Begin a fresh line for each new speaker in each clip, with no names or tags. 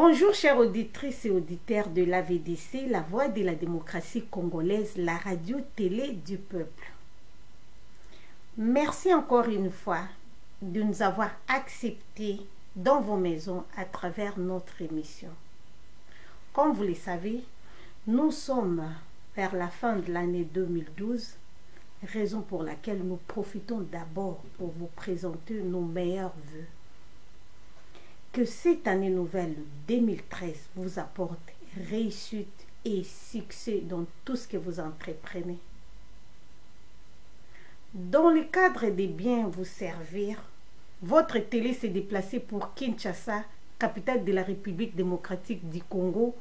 Bonjour chères auditrices et auditeurs de l'AVDC, la voix de la démocratie congolaise, la radio-télé du peuple. Merci encore une fois de nous avoir acceptés dans vos maisons à travers notre émission. Comme vous le savez, nous sommes vers la fin de l'année 2012, raison pour laquelle nous profitons d'abord pour vous présenter nos meilleurs vœux. Que cette année nouvelle 2013 vous apporte réussite et succès dans tout ce que vous entreprenez. Dans le cadre de bien vous servir, votre télé s'est déplacée pour Kinshasa, capitale de la République démocratique du Congo,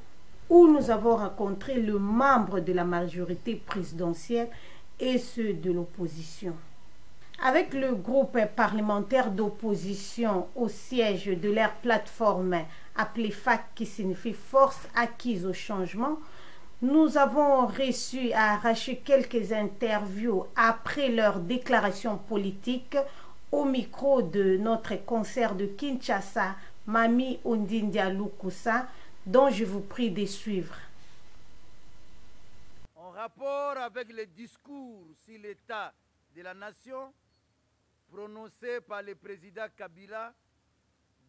où nous avons rencontré le membre de la majorité présidentielle et ceux de l'opposition. Avec le groupe parlementaire d'opposition au siège de leur plateforme appelée FAC, qui signifie Force acquise au changement, nous avons réussi à arracher quelques interviews après leur déclaration politique au micro de notre concert de Kinshasa, Mami Ondindia Lukusa, dont je vous prie de suivre.
En rapport avec le discours sur l'état de la nation, prononcé par le président Kabila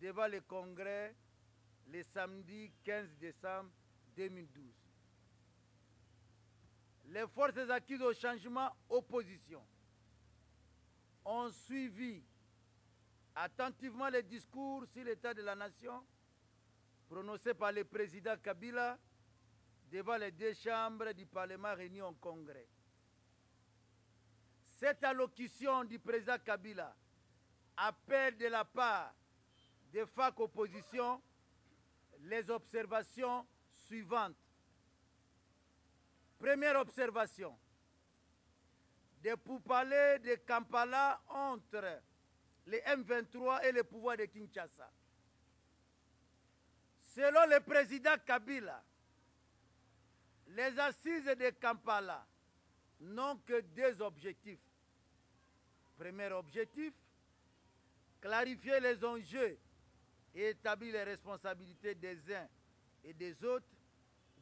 devant le Congrès le samedi 15 décembre 2012. Les forces acquises au changement opposition ont suivi attentivement le discours sur l'état de la nation prononcé par le président Kabila devant les deux chambres du Parlement réunies en Congrès. Cette allocution du président Kabila appelle de la part des FAC opposition les observations suivantes. Première observation, des pourparlers de Kampala entre les M23 et le pouvoir de Kinshasa. Selon le président Kabila, les assises de Kampala n'ont que deux objectifs. Premier objectif, clarifier les enjeux et établir les responsabilités des uns et des autres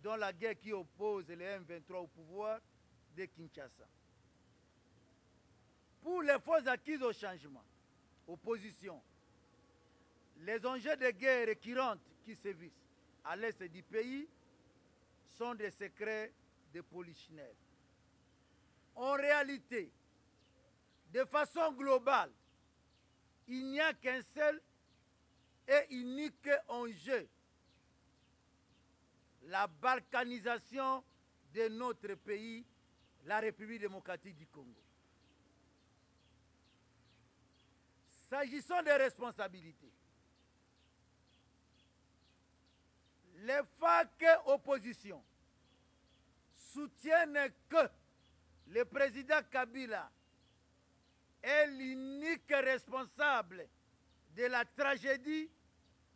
dans la guerre qui oppose les M23 au pouvoir de Kinshasa. Pour les forces acquises au changement, opposition, les enjeux de guerre récurrentes qui sévissent à l'est du pays sont des secrets de polichinelle. En réalité, de façon globale, il n'y a qu'un seul et unique enjeu, la balkanisation de notre pays, la République démocratique du Congo. S'agissant des responsabilités, les FAC opposition soutiennent que le président Kabila est l'unique responsable de la tragédie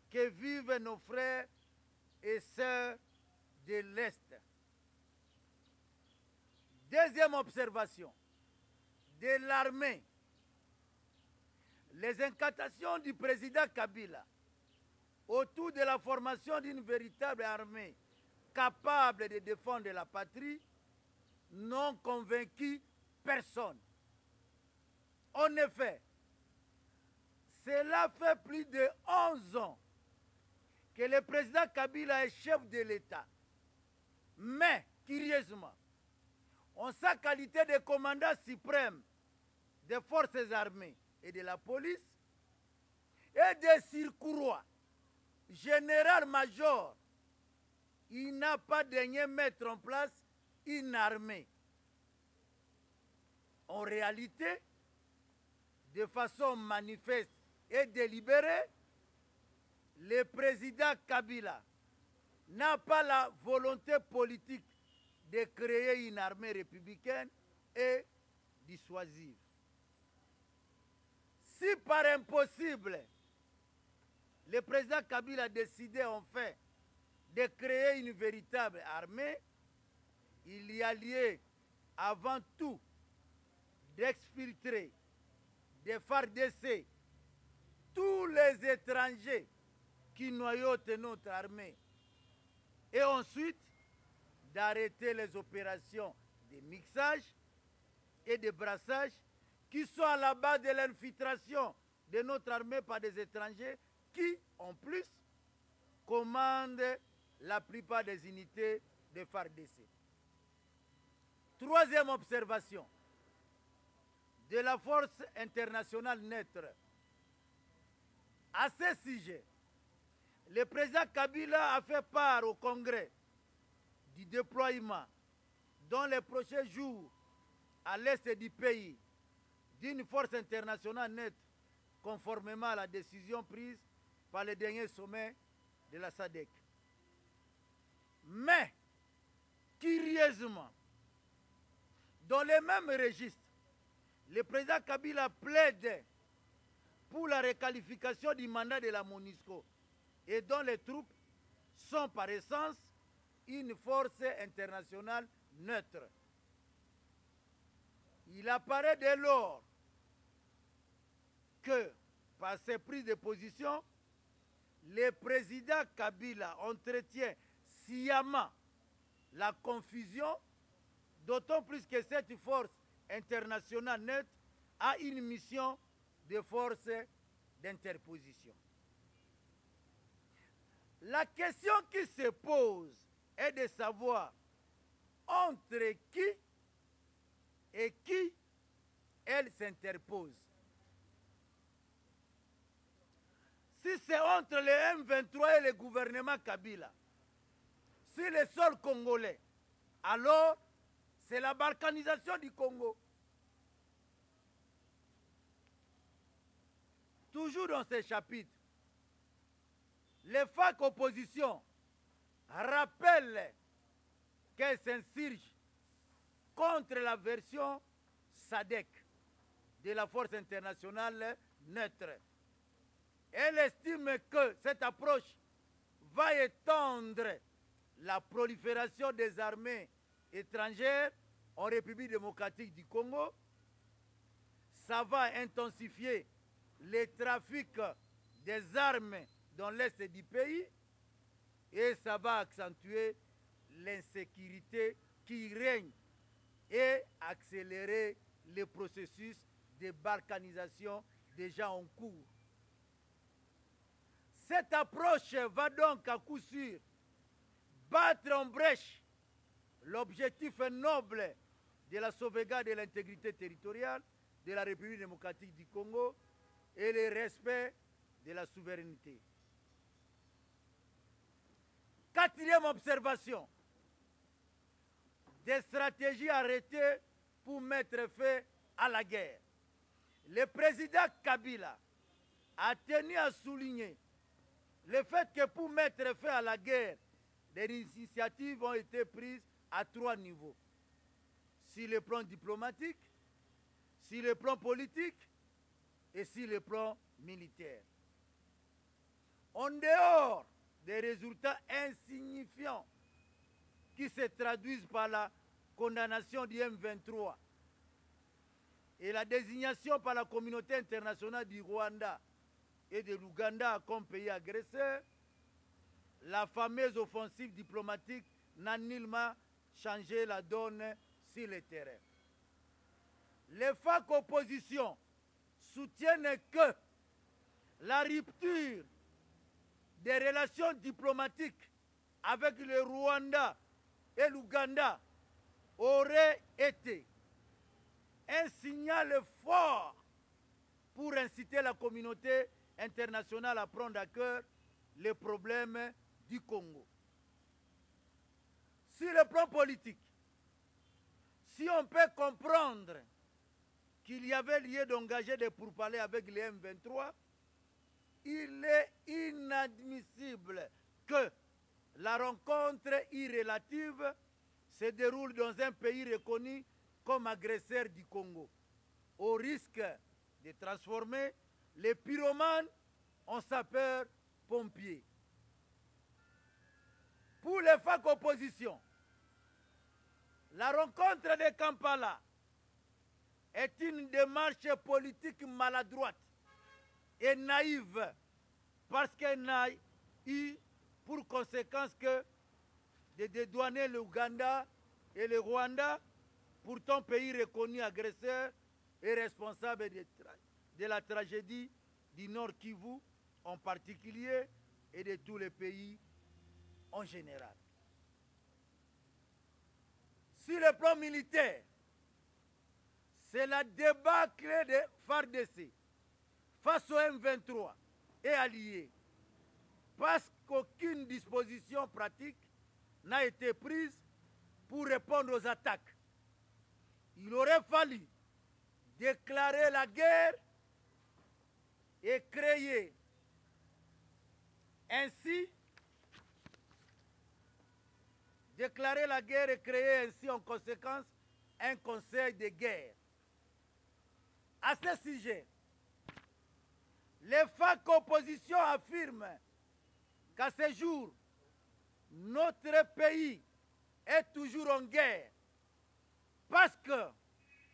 que vivent nos frères et sœurs de l'Est. Deuxième observation, de l'armée. Les incantations du président Kabila autour de la formation d'une véritable armée capable de défendre la patrie n'ont convaincu personne. En effet, cela fait plus de 11 ans que le président Kabila est chef de l'État. Mais, curieusement, en sa qualité de commandant suprême des forces armées et de la police, et de surcroît, général-major, il n'a pas daigné mettre en place une armée. En réalité, de façon manifeste et délibérée, le président Kabila n'a pas la volonté politique de créer une armée républicaine et dissuasive. Si par impossible, le président Kabila a décidé en fait de créer une véritable armée, il y a lieu avant tout d'exfiltrer, de faire d'essai tous les étrangers qui noyautent notre armée. Et ensuite, d'arrêter les opérations de mixage et de brassage qui sont à la base de l'infiltration de notre armée par des étrangers qui, en plus, commandent la plupart des unités de FARDC. Troisième observation de la force internationale neutre. À ce sujet, le président Kabila a fait part au Congrès du déploiement dans les prochains jours à l'est du pays d'une force internationale neutre conformément à la décision prise par le dernier sommet de la SADC. Mais, curieusement, dans les mêmes registres, le président Kabila plaide pour la requalification du mandat de la MONUSCO et dont les troupes sont par essence une force internationale neutre. Il apparaît dès lors que, par ces prises de position, le président Kabila entretient sciemment la confusion, d'autant plus que cette force internationale neutre a une mission de force d'interposition. La question qui se pose est de savoir entre qui et qui elle s'interpose. Si c'est entre les M23 et le gouvernement Kabila, si le sol congolais, alors c'est la balkanisation du Congo. Toujours dans ces chapitres, les FARC opposition rappellent qu'elles s'insurgent contre la version SADC de la force internationale neutre. Elle estime que cette approche va étendre la prolifération des armées étrangères en République démocratique du Congo. Ça va intensifier les trafics des armes dans l'est du pays et ça va accentuer l'insécurité qui règne et accélérer le processus de balkanisation déjà en cours. Cette approche va donc à coup sûr battre en brèche l'objectif noble de la sauvegarde de l'intégrité territoriale de la République démocratique du Congo et le respect de la souveraineté. Quatrième observation, des stratégies arrêtées pour mettre fin à la guerre. Le président Kabila a tenu à souligner le fait que pour mettre fin à la guerre, des initiatives ont été prises à 3 niveaux. Sur le plan diplomatique, sur le plan politique et sur le plan militaire. En dehors des résultats insignifiants qui se traduisent par la condamnation du M23 et la désignation par la communauté internationale du Rwanda et de l'Ouganda comme pays agresseur, la fameuse offensive diplomatique n'a nullement changé la donne sur le terrain. Les FARC opposition soutiennent que la rupture des relations diplomatiques avec le Rwanda et l'Ouganda aurait été un signal fort pour inciter la communauté internationale à prendre à cœur les problèmes du Congo. Sur le plan politique, si on peut comprendre qu'il y avait lieu d'engager des pourparlers avec les M23, il est inadmissible que la rencontre irrélative se déroule dans un pays reconnu comme agresseur du Congo, au risque de transformer les pyromanes en sapeurs-pompiers. Pour les FARC opposition, la rencontre de Kampala est une démarche politique maladroite et naïve parce qu'elle n'a eu pour conséquence que de dédouaner l'Ouganda et le Rwanda, pourtant pays reconnus agresseurs et responsables de la tragédie du Nord Kivu en particulier et de tous les pays en général. Sur le plan militaire, c'est la débâcle de FARDC face au M23 et alliés, parce qu'aucune disposition pratique n'a été prise pour répondre aux attaques. Il aurait fallu déclarer la guerre et créer ainsi en conséquence un conseil de guerre. À ce sujet, les FAC opposition affirment qu'à ce jour, notre pays est toujours en guerre parce que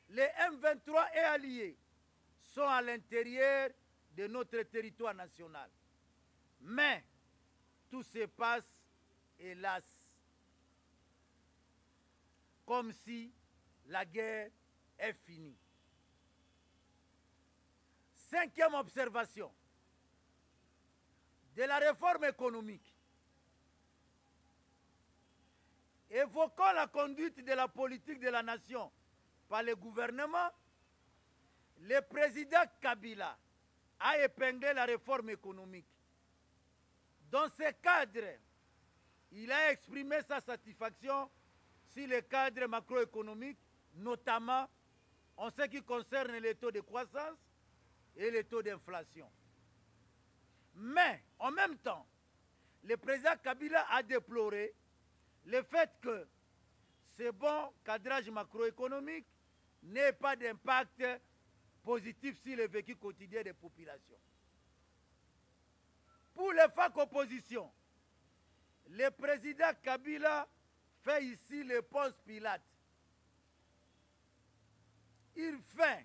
les M23 et alliés sont à l'intérieur de notre territoire national. Mais tout se passe, hélas, comme si la guerre est finie. Cinquième observation de la réforme économique. Évoquant la conduite de la politique de la nation par le gouvernement, le président Kabila a épinglé la réforme économique. Dans ce cadre, il a exprimé sa satisfaction sur le cadre macroéconomique, notamment en ce qui concerne les taux de croissance et les taux d'inflation. Mais, en même temps, le président Kabila a déploré le fait que ce bon cadrage macroéconomique n'ait pas d'impact positif sur le vécu quotidien des populations. Pour les FAC opposition, le président Kabila fait ici le Ponce Pilate. Il feint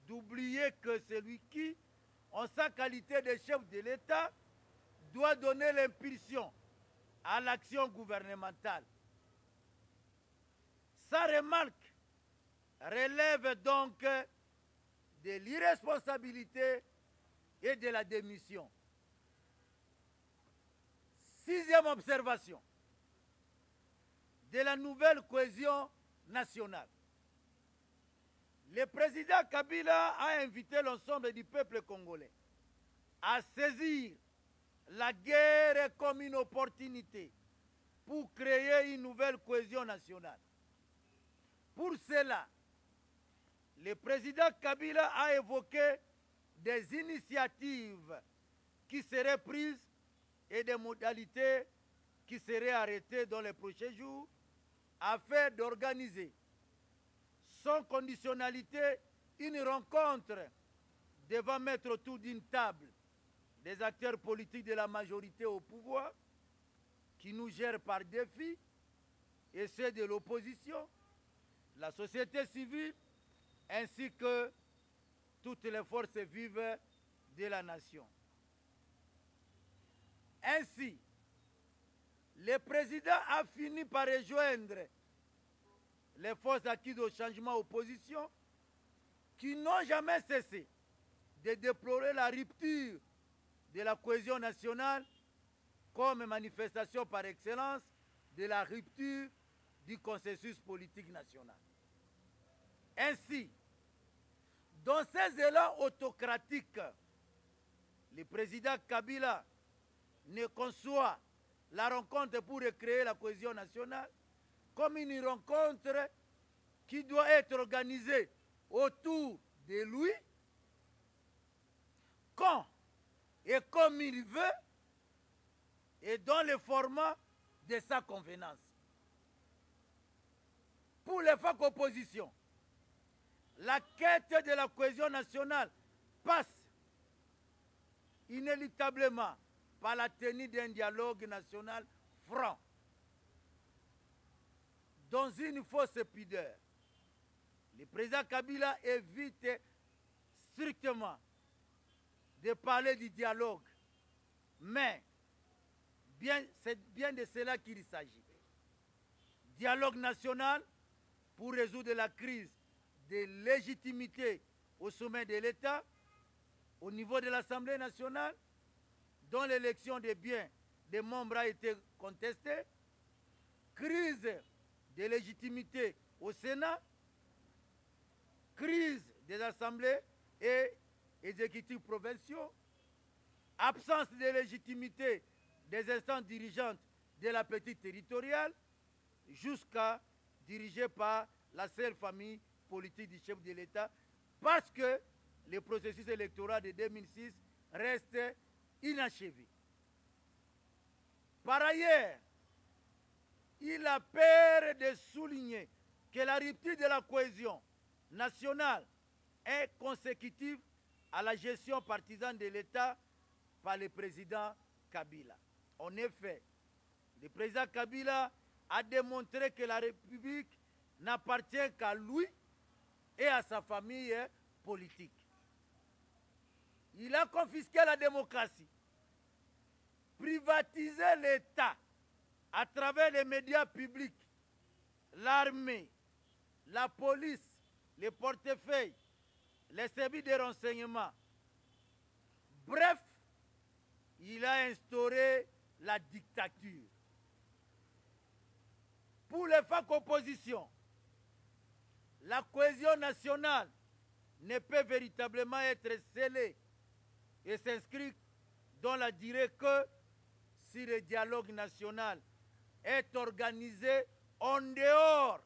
d'oublier que celui qui, en sa qualité de chef de l'État, doit donner l'impulsion à l'action gouvernementale. Sa remarque relève donc de l'irresponsabilité et de la démission. Sixième observation de la nouvelle cohésion nationale. Le président Kabila a invité l'ensemble du peuple congolais à saisir la guerre comme une opportunité pour créer une nouvelle cohésion nationale. Pour cela, le président Kabila a évoqué des initiatives qui seraient prises et des modalités qui seraient arrêtées dans les prochains jours afin d'organiser sans conditionnalité une rencontre devant mettre autour d'une table des acteurs politiques de la majorité au pouvoir qui nous gèrent par défi et ceux de l'opposition, la société civile ainsi que toutes les forces vives de la nation. Ainsi, le président a fini par rejoindre les forces acquises au changement opposition qui n'ont jamais cessé de déplorer la rupture de la cohésion nationale comme manifestation par excellence de la rupture du consensus politique national. Ainsi, dans ces élans autocratiques, le président Kabila ne conçoit la rencontre pour recréer la cohésion nationale comme une rencontre qui doit être organisée autour de lui, quand et comme il veut, et dans le format de sa convenance. Pour les FAC opposition, la quête de la cohésion nationale passe inéluctablement par la tenue d'un dialogue national franc, dans une fausse pudeur. Le président Kabila évite strictement de parler du dialogue, mais C'est bien de cela qu'il s'agit. Dialogue national pour résoudre la crise de légitimité au sommet de l'État, au niveau de l'Assemblée nationale, dont l'élection des biens des membres a été contestée, crise de légitimité au Sénat, crise des assemblées et exécutifs provinciaux, absence de légitimité des instances dirigeantes de la petite territoriale, jusqu'à dirigée par la seule famille politique du chef de l'État, parce que le processus électoral de 2006 reste inachevé. Par ailleurs, il a peur de souligner que la rupture de la cohésion nationale est consécutive à la gestion partisane de l'État par le président Kabila. En effet, le président Kabila a démontré que la République n'appartient qu'à lui et à sa famille politique. Il a confisqué la démocratie, privatisé l'État à travers les médias publics, l'armée, la police, les portefeuilles, les services de renseignement. Bref, il a instauré la dictature. Pour les FAC opposition, la cohésion nationale ne peut véritablement être scellée et s'inscrire dans la durée que si le dialogue national est organisé en dehors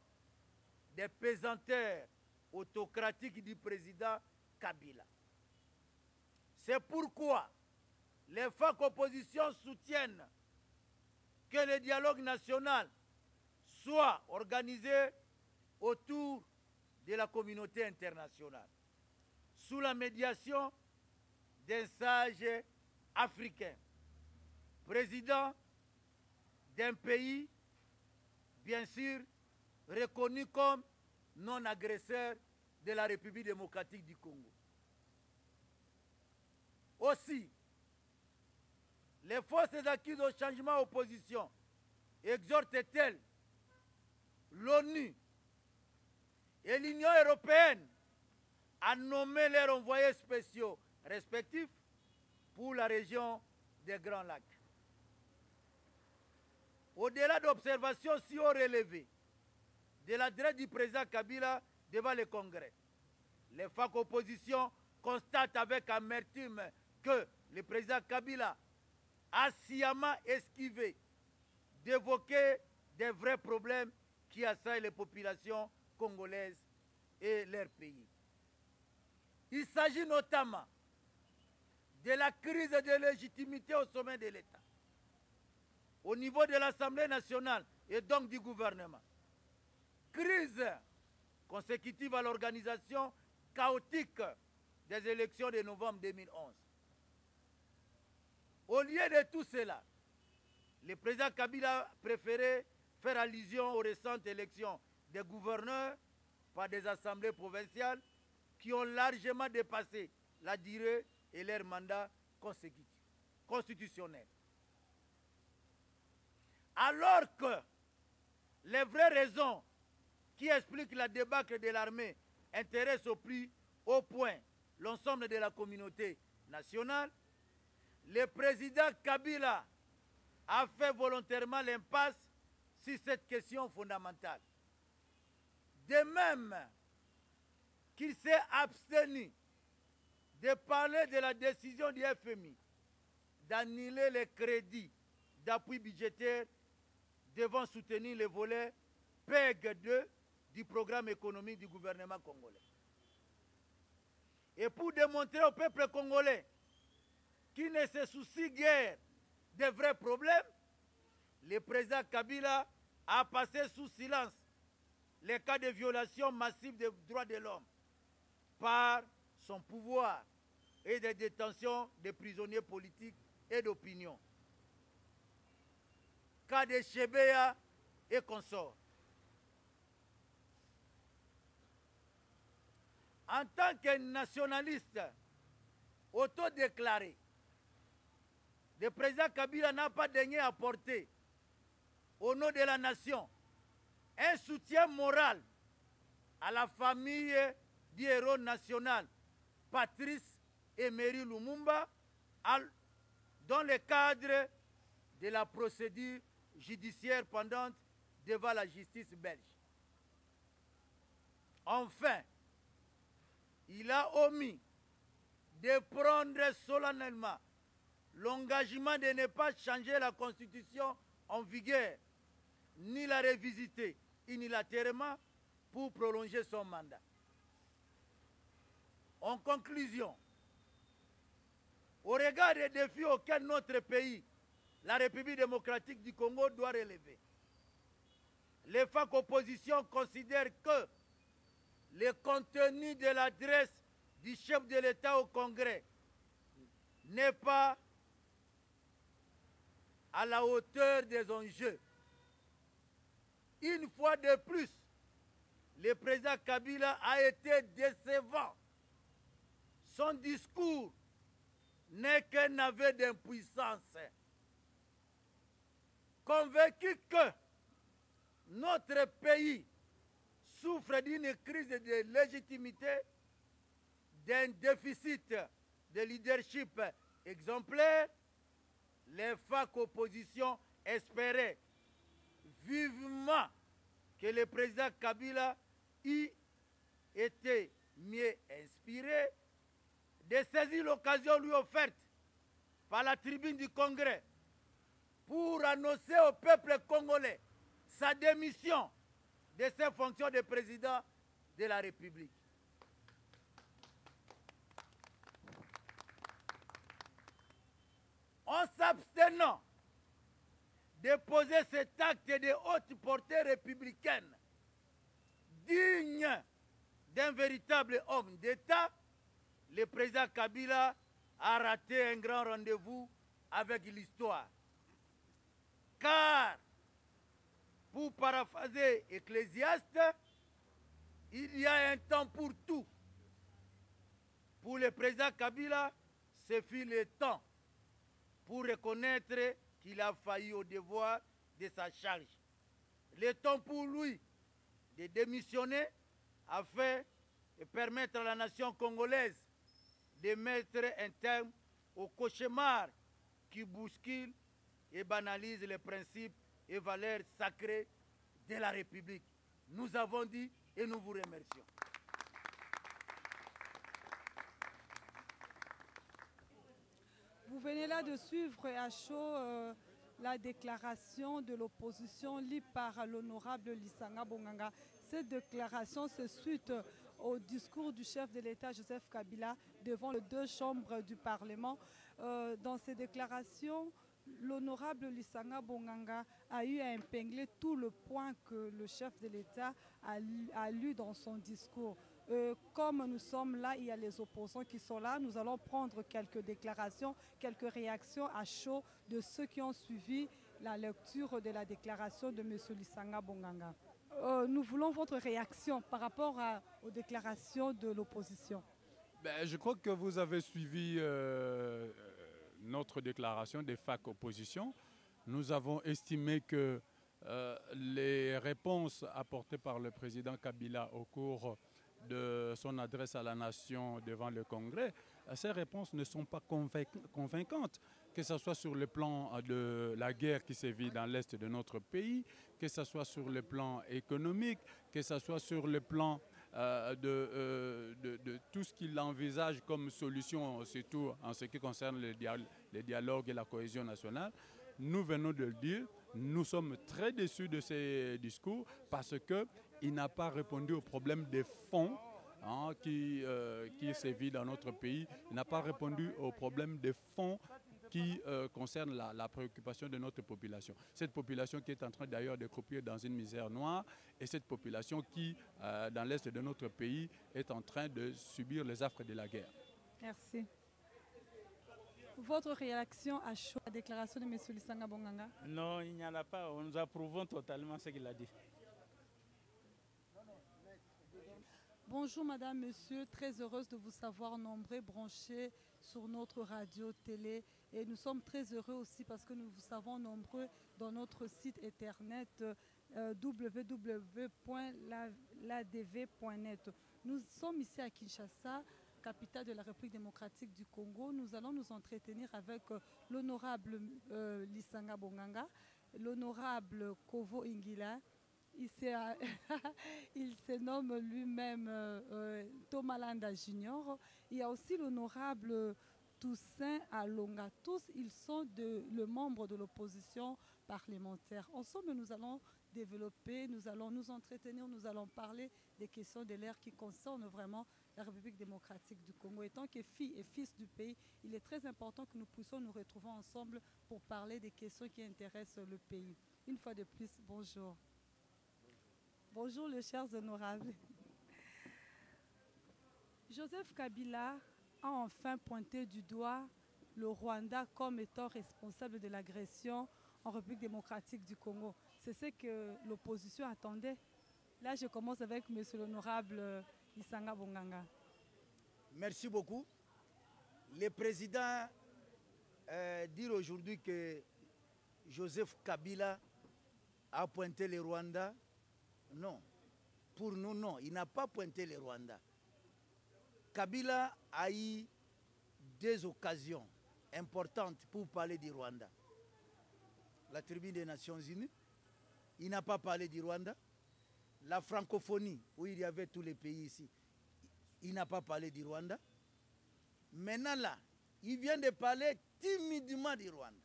des pesanteurs autocratiques du président Kabila. C'est pourquoi les FAC opposition soutiennent que le dialogue national soit organisé autour de la communauté internationale, sous la médiation d'un sage africain, président d'un pays, bien sûr, reconnu comme non-agresseur de la République démocratique du Congo. Aussi, les forces acquises au changement opposition exhortent-elles l'ONU et l'Union européenne à nommer leurs envoyés spéciaux respectifs pour la région des Grands Lacs. Au-delà d'observations si haut relevées de l'adresse du président Kabila devant le Congrès, les FAC opposition constatent avec amertume que le président Kabila a sciemment esquivé d'évoquer des vrais problèmes qui assaillent les populations congolaises et leur pays. Il s'agit notamment de la crise de légitimité au sommet de l'État, au niveau de l'Assemblée nationale et donc du gouvernement. Crise consécutive à l'organisation chaotique des élections de novembre 2011. Au lieu de tout cela, le président Kabila a préféré faire allusion aux récentes élections des gouverneurs par des assemblées provinciales qui ont largement dépassé la durée et leur mandat constitutionnel. Alors que les vraies raisons qui expliquent la débâcle de l'armée intéressent au plus haut point l'ensemble de la communauté nationale, le président Kabila a fait volontairement l'impasse sur cette question fondamentale. De même qu'il s'est abstenu de parler de la décision du FMI d'annuler les crédits d'appui budgétaire devant soutenir le volet PEG 2 du programme économique du gouvernement congolais. Et pour démontrer au peuple congolais qui ne se soucie guère des vrais problèmes, le président Kabila a passé sous silence les cas de violation massive des droits de l'homme par son pouvoir et des détentions de prisonniers politiques et d'opinion. Cas de Chebeya et consorts. En tant que nationaliste autodéclaré, le président Kabila n'a pas daigné apporter, au nom de la nation, un soutien moral à la famille du héros national, Patrice Emery Lumumba, dans le cadre de la procédure judiciaire pendante devant la justice belge. Enfin, il a omis de prendre solennellement l'engagement de ne pas changer la constitution en vigueur, ni la revisiter unilatéralement pour prolonger son mandat. En conclusion, au regard des défis auxquels notre pays, la République démocratique du Congo, doit relever, les FAC opposition considèrent que le contenu de l'adresse du chef de l'État au Congrès n'est pas à la hauteur des enjeux. Une fois de plus, le président Kabila a été décevant. Son discours n'est qu'un aveu d'impuissance. Convaincu que notre pays souffre d'une crise de légitimité, d'un déficit de leadership exemplaire, les FAC opposition espéraient vivement que le président Kabila y était mieux inspiré de saisir l'occasion lui offerte par la tribune du Congrès pour annoncer au peuple congolais sa démission de ses fonctions de président de la République. En s'abstenant de poser cet acte de haute portée républicaine, digne d'un véritable homme d'État, le président Kabila a raté un grand rendez-vous avec l'histoire. Car, pour paraphraser Ecclésiaste, il y a un temps pour tout. Pour le président Kabila, ce fut le temps pour reconnaître qu'il a failli au devoir de sa charge. Le temps pour lui de démissionner afin de permettre à la nation congolaise de mettre un terme au cauchemar qui bouscule et banalise les principes et valeurs sacrées de la République. Nous avons dit et nous vous remercions.
Vous venez là de suivre à chaud la déclaration de l'opposition lue par l'honorable Lisanga Bonganga. Cette déclaration se suite au discours du chef de l'État Joseph Kabila devant les deux chambres du Parlement. Dans ces déclarations, l'honorable Lisanga Bonganga a eu à épingler tout le point que le chef de l'État a lu dans son discours. Comme nous sommes là, il y a les opposants qui sont là. Nous allons prendre quelques déclarations, quelques réactions à chaud de ceux qui ont suivi la lecture de la déclaration de M. Lisanga Bonganga. Nous voulons votre réaction par rapport aux déclarations de l'opposition.
Je crois que vous avez suivi notre déclaration des FAC opposition. Nous avons estimé que les réponses apportées par le président Kabila au cours de son adresse à la nation devant le Congrès, ces réponses ne sont pas convaincantes, que ce soit sur le plan de la guerre qui sévit dans l'est de notre pays, que ce soit sur le plan économique, que ce soit sur le plan de tout ce qu'il envisage comme solution, surtout en ce qui concerne le dialogue et la cohésion nationale. Nous venons de le dire, nous sommes très déçus de ces discours parce qu'il n'a pas répondu au problème des fonds qui sévit dans notre pays. Il n'a pas répondu au problème des fonds qui concernent la préoccupation de notre population. Cette population qui est en train d'ailleurs de croupir dans une misère noire et cette population qui, dans l'est de notre pays, est en train de subir les affres de la guerre.
Merci. Votre réaction à chaud à la déclaration de M. Lisanga Bonganga?
Non, il n'y en a pas. Nous approuvons totalement ce qu'il a dit.
Bonjour madame, monsieur, très heureuse de vous savoir nombreux branchés sur notre radio-télé Et nous sommes très heureux aussi parce que nous vous savons nombreux dans notre site internet www.ladv.net. Nous sommes ici à Kinshasa, capitale de la République démocratique du Congo. Nous allons nous entretenir avec l'honorable Lisanga Bonganga, l'honorable Kovo Ingila. Il se nomme lui-même Thomas Landa Junior. Il y a aussi l'honorable Toussaint Alonga. Tous, ils sont le membre de l'opposition parlementaire. Ensemble, nous allons développer, nous allons nous entretenir, nous allons parler des questions de l'ère qui concernent vraiment la République démocratique du Congo. Étant que filles et fils du pays, il est très important que nous puissions nous retrouver ensemble pour parler des questions qui intéressent le pays. Une fois de plus, bonjour. Bonjour les chers honorables. Joseph Kabila a enfin pointé du doigt le Rwanda comme étant responsable de l'agression en République démocratique du Congo. C'est ce que l'opposition attendait. Là, je commence avec M. l'honorable Lisanga Bonganga.
Merci beaucoup. Le président dit aujourd'hui que Joseph Kabila a pointé le Rwanda. Non. Pour nous, non. Il n'a pas pointé le Rwanda. Kabila a eu deux occasions importantes pour parler du Rwanda. La tribune des Nations Unies, il n'a pas parlé du Rwanda. La francophonie, où il y avait tous les pays ici, il n'a pas parlé du Rwanda. Maintenant là, il vient de parler timidement du Rwanda.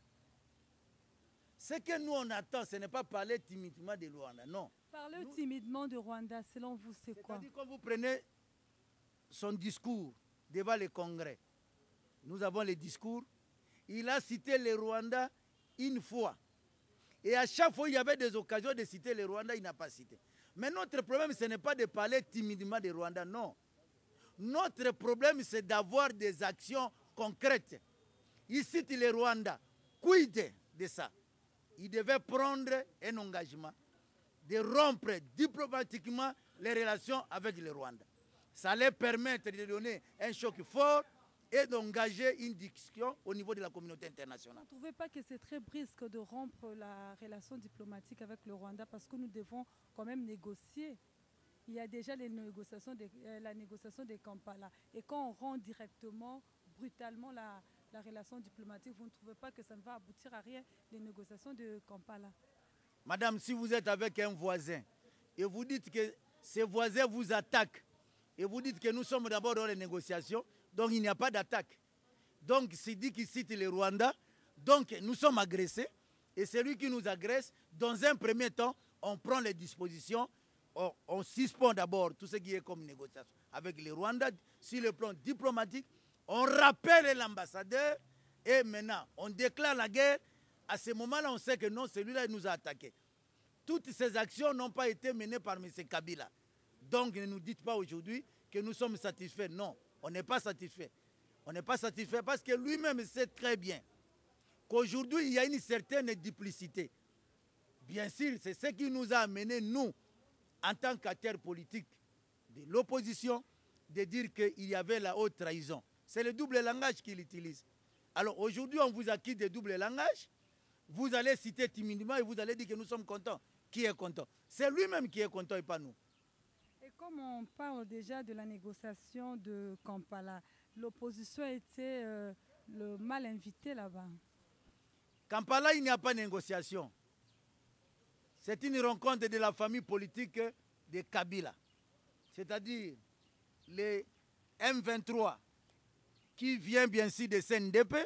Ce que nous on attend, ce n'est pas parler timidement du Rwanda, non.
Parler timidement du Rwanda, selon vous, c'est quoi?
C'est-à-dire quand vous prenez son discours devant le Congrès, nous avons le discours, il a cité le Rwanda une fois. Et à chaque fois, il y avait des occasions de citer le Rwanda, il n'a pas cité. Mais notre problème, ce n'est pas de parler timidement du Rwanda, non. Notre problème, c'est d'avoir des actions concrètes. Il cite le Rwanda. Quid de ça? Il devait prendre un engagement de rompre diplomatiquement les relations avec le Rwanda. Ça allait permettre de donner un choc fort et d'engager une discussion au niveau de la communauté internationale.
Vous ne trouvez pas que c'est très brisque de rompre la relation diplomatique avec le Rwanda parce que nous devons quand même négocier? Il y a déjà la négociation de Kampala. Et quand on rompt directement, brutalement la relation diplomatique, vous ne trouvez pas que ça ne va aboutir à rien, les négociations de Kampala?
Madame, si vous êtes avec un voisin et vous dites que ce voisin vous attaque et vous dites que nous sommes d'abord dans les négociations, donc il n'y a pas d'attaque. Donc c'est dit qu'il cite le Rwanda, donc nous sommes agressés et celui qui nous agresse, dans un premier temps, on prend les dispositions, on suspend d'abord tout ce qui est comme négociation avec le Rwanda sur le plan diplomatique, on rappelle l'ambassadeur et maintenant on déclare la guerre. À ce moment-là, on sait que non, celui-là nous a attaqués. Toutes ces actions n'ont pas été menées par M. Kabila. Donc ne nous dites pas aujourd'hui que nous sommes satisfaits. Non, on n'est pas satisfait. On n'est pas satisfait parce que lui-même sait très bien qu'aujourd'hui, il y a une certaine duplicité. Bien sûr, c'est ce qui nous a amené, nous, en tant qu'acteurs politiques de l'opposition, de dire qu'il y avait la haute trahison. C'est le double langage qu'il utilise. Alors aujourd'hui, on vous acquitte de double langage. Vous allez citer timidement et vous allez dire que nous sommes contents. Qui est content? C'est lui-même qui est content et pas nous.
Et comme on parle déjà de la négociation de Kampala, l'opposition a été le mal invité là-bas.
Kampala, il n'y a pas de négociation. C'est une rencontre de la famille politique de Kabila. C'est-à-dire les M23 qui vient bien sûr de CNDP,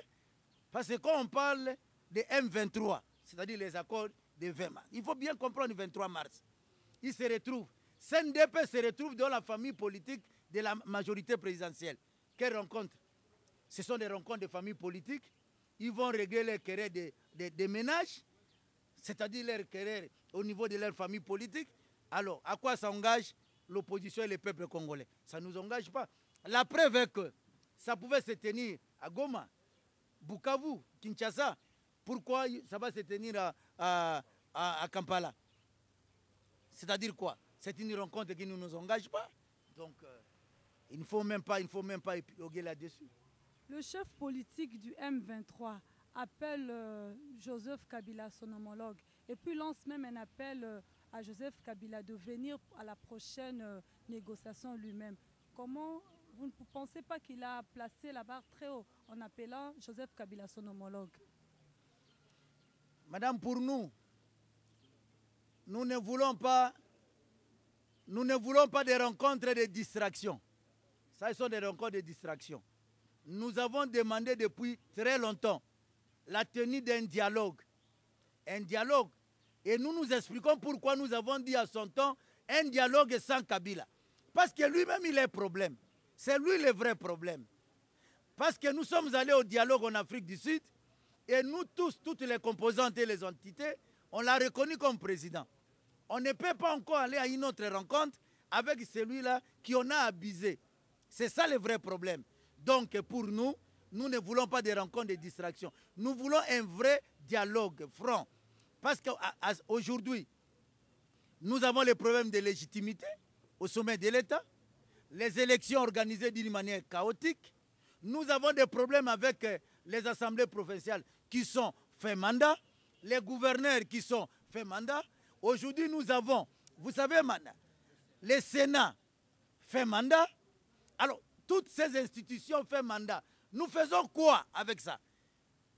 parce que quand on parle de M23, c'est-à-dire les accords de 20 mars, il faut bien comprendre le 23 mars. Ils se retrouvent. CNDP se retrouve dans la famille politique de la majorité présidentielle. Quelle rencontre? Ce sont des rencontres de familles politiques. Ils vont régler les querelles des ménages, c'est-à-dire leurs querelles au niveau de leur famille politique. Alors, à quoi s'engage l'opposition et le peuple congolais? Ça ne nous engage pas. La preuve est que ça pouvait se tenir à Goma, Bukavu, Kinshasa. Pourquoi ça va se tenir à Kampala? C'est-à-dire quoi? C'est une rencontre qui ne nous engage pas. Donc, il ne faut même pas épiloguer là-dessus.
Le chef politique du M23 appelle Joseph Kabila, son homologue, et puis lance même un appel à Joseph Kabila de venir à la prochaine négociation lui-même. Comment vous ne pensez pas qu'il a placé la barre très haut en appelant Joseph Kabila son homologue?
Madame, pour nous, nous ne voulons pas des rencontres de distraction. Ça, ce sont des rencontres de distraction. Nous avons demandé depuis très longtemps la tenue d'un dialogue. Un dialogue. Et nous nous expliquons pourquoi nous avons dit à son temps un dialogue sans Kabila. Parce que lui-même, il a un problème. C'est lui le vrai problème. Parce que nous sommes allés au dialogue en Afrique du Sud et nous tous, toutes les composantes et les entités, on l'a reconnu comme président. On ne peut pas encore aller à une autre rencontre avec celui-là qui en a abusé. C'est ça le vrai problème. Donc pour nous, nous ne voulons pas des rencontres de distraction. Nous voulons un vrai dialogue franc. Parce qu'aujourd'hui, nous avons les problèmes de légitimité au sommet de l'État, les élections organisées d'une manière chaotique. Nous avons des problèmes avec les assemblées provinciales qui sont fait mandat, les gouverneurs qui sont fait mandat. Aujourd'hui, nous avons, vous savez, le Sénat fait mandat. Alors, toutes ces institutions font mandat. Nous faisons quoi avec ça?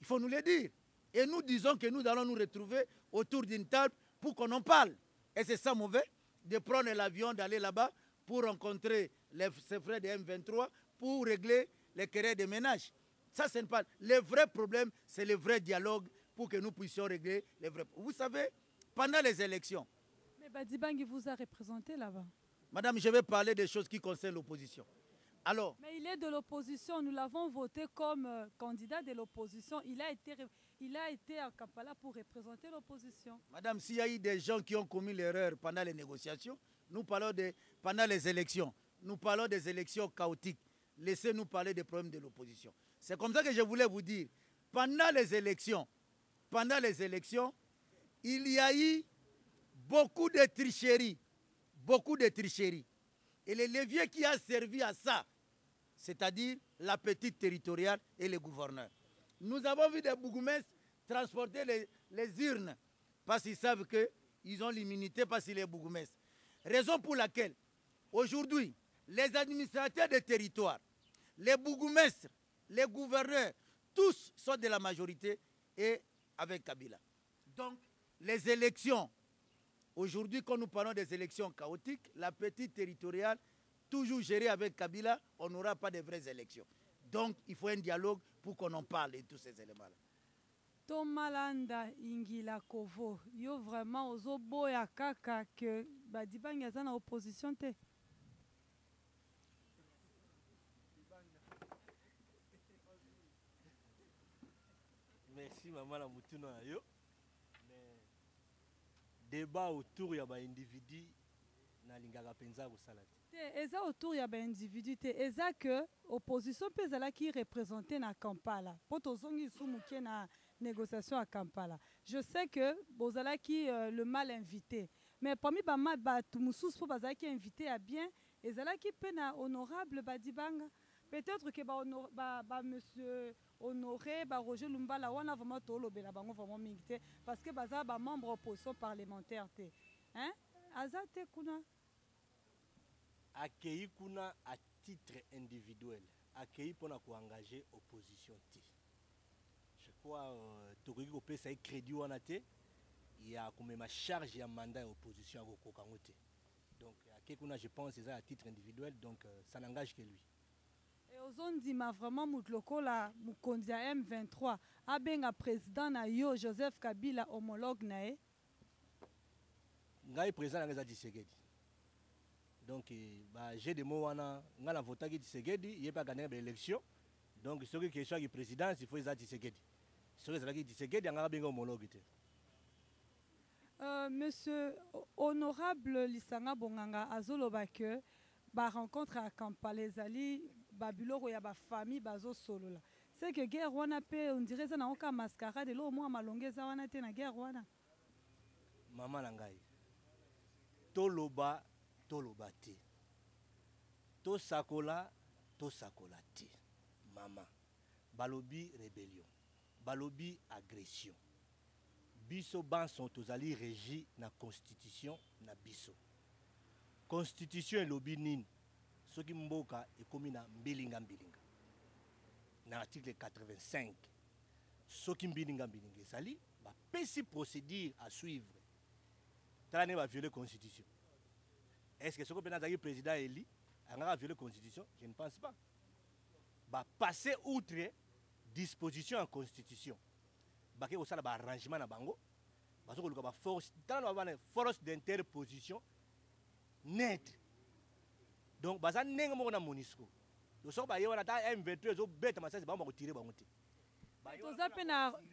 Il faut nous le dire. Et nous disons que nous allons nous retrouver autour d'une table pour qu'on en parle. Et c'est ça mauvais de prendre l'avion, d'aller là-bas pour rencontrer ses frères de M23 pour régler les querelles des ménages. Ça, ce n'est pas... Le vrai problème, c'est le vrai dialogue pour que nous puissions régler les vrais problèmes. Vous savez, pendant les élections...
Mais Badibangi vous a représenté là-bas.
Madame, je vais parler des choses qui concernent l'opposition. Alors,
mais il est de l'opposition, nous l'avons voté comme candidat de l'opposition. Il a été à Kampala pour représenter l'opposition.
Madame, s'il y a eu des gens qui ont commis l'erreur pendant les négociations, nous parlons pendant les élections, nous parlons des élections chaotiques. Laissez-nous parler des problèmes de l'opposition. C'est comme ça que je voulais vous dire, pendant les élections, il y a eu beaucoup de tricheries. Et le levier qui a servi à ça, c'est-à-dire la petite territoriale et les gouverneurs. Nous avons vu des bourgmestres transporter les urnes parce qu'ils savent qu'ils ont l'immunité parce qu'ils sont bourgmestres. Raison pour laquelle, aujourd'hui, les administrateurs des territoires, les bourgmestres, les gouverneurs, tous sont de la majorité et avec Kabila. Donc, les élections, aujourd'hui, quand nous parlons des élections chaotiques, la petite territoriale, toujours gérée avec Kabila, on n'aura pas de vraies élections. Donc, il faut un dialogue pour qu'on en parle de tous ces éléments-là.
Tomalanda Ingila Kovo, yo vraiment ozo boya kaka que Badibangi aza na opposition te.
Merci maman la mutuna yo. Mais débat autour ya ba individu na lingaka penza ko salati.
Eza autour ya ba individu te, eza que opposition pe zala ki représenter na Kampala. Poto zongi sumuke na négociation à Kampala. Je sais que bozala ki le mal invité, mais parmi ba mal ba tumusus po bazala ki invité à bien, ezala ki pe na honorable Badibanga. Peut-être que monsieur Honoré, Roger Lumbala, on a vraiment tolobé la bango vraiment mingité parce que baza ba membre opposition parlementaire te. Hein? Azate kuna
accueilli kuna à titre individuel, accueilli pour engager opposition te. Je crois tokoki ko pesa crédit wana te, il y a comme ma charge ya mandat opposition à kokangote. Donc accueilli kuna je pense c'est à titre individuel, donc ça n'engage que lui.
Et ozondima vraiment mutlokola mukonzi ya M23 abenga président na yo Joseph Kabila homologue na e.
Ngai président na Tshisekedi. Donc j'ai des mots wana ngala votaki Tshisekedi, il pas gagné l'élection. Donc ce qui est question du président, il faut ça Tshisekedi. Ce qui est Tshisekedi ngala benga homologue te.
Monsieur honorable Lisanga Bonganga azoloba que ba rencontre à Kampala ezali babuloko ya ba famille bazo solola. C'est que guerre wana pe on dirait ça na oka mascarade lo mo malongeza wana te na guerre wana.
Maman nangai. Toloba te. To sakola te. Maman. Balobi rébellion. balobi agression. Biso banson tozali régi na constitution na biso. Constitution elobi nini? Soki mboka ekomi na mbilinga mbilinga. Na article 85. Soki mbilinga mbilinga ezali, ba pesi procédure à suivre. Tala ne va violer constitution. Est-ce que ce qu'on a président Eli a violé la constitution? Je ne pense pas. Bah passer outre disposition en constitution. Bah que ça ba arrangement na bango. Bah so ko ba force force d'interposition net. Donc bah ça nenga mo na Monisco. Do so ba yona ta M23 zo beta masasi ba mo ko tirer bango te.